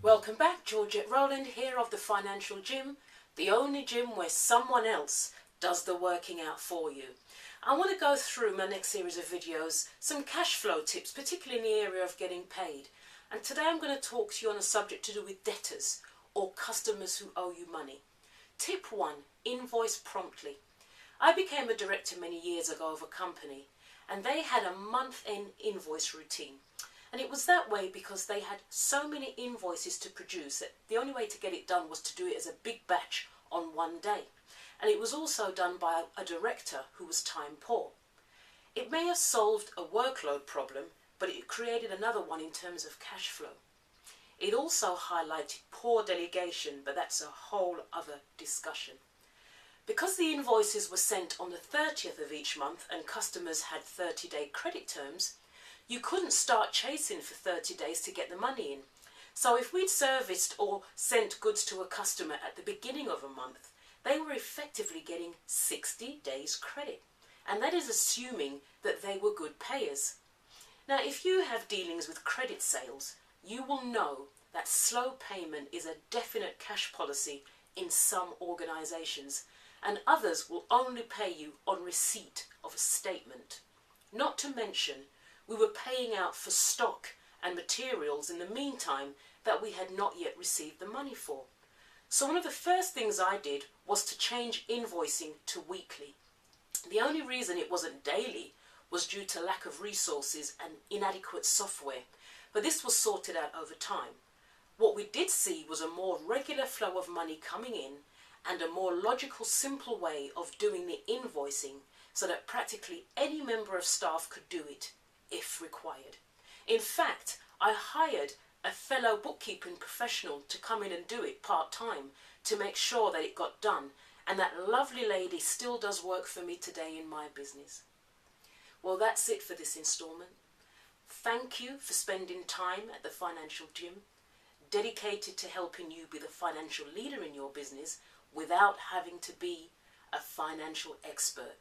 Welcome back, Georgette Rowland here of the Financial Gym, the only gym where someone else does the working out for you. I want to go through my next series of videos some cash flow tips, particularly in the area of getting paid. And today I'm going to talk to you on a subject to do with debtors or customers who owe you money. Tip 1, invoice promptly. I became a director many years ago of a company and they had a month-end invoice routine. And it was that way because they had so many invoices to produce that the only way to get it done was to do it as a big batch on one day. And it was also done by a director who was time poor. It may have solved a workload problem, but it created another one in terms of cash flow. It also highlighted poor delegation, but that's a whole other discussion. Because the invoices were sent on the 30th of each month and customers had 30-day credit terms, you couldn't start chasing for 30 days to get the money in. So if we'd serviced or sent goods to a customer at the beginning of a month, they were effectively getting 60 days credit. And that is assuming that they were good payers. Now, if you have dealings with credit sales, you will know that slow payment is a definite cash policy in some organizations, and others will only pay you on receipt of a statement. Not to mention, we were paying out for stock and materials in the meantime that we had not yet received the money for. So one of the first things I did was to change invoicing to weekly. The only reason it wasn't daily was due to lack of resources and inadequate software, but this was sorted out over time. What we did see was a more regular flow of money coming in and a more logical, simple way of doing the invoicing so that practically any member of staff could do it if required. In fact, I hired a fellow bookkeeping professional to come in and do it part-time to make sure that it got done, and that lovely lady still does work for me today in my business. Well, that's it for this installment. Thank you for spending time at the Financial Gym, dedicated to helping you be the financial leader in your business without having to be a financial expert.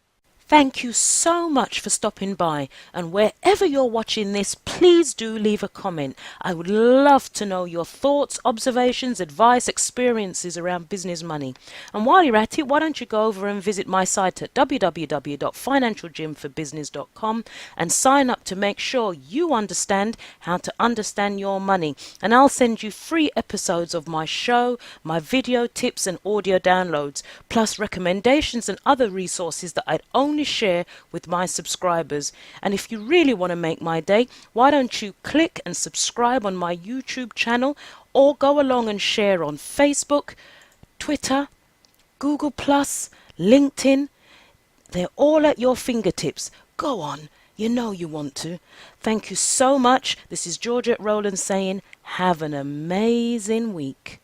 Thank you so much for stopping by, and wherever you're watching this, please do leave a comment. I would love to know your thoughts, observations, advice, experiences around business money. And while you're at it, why don't you go over and visit my site at www.financialgymforbusiness.com and sign up to make sure you understand how to understand your money. And I'll send you free episodes of my show, my video tips and audio downloads, plus recommendations and other resources that I'd only share with my subscribers. And if you really want to make my day, why don't you click and subscribe on my YouTube channel, or go along and share on Facebook, Twitter, Google+, LinkedIn. They're all at your fingertips. Go on, you know you want to. Thank you so much. This is Georgette Rowland saying, have an amazing week.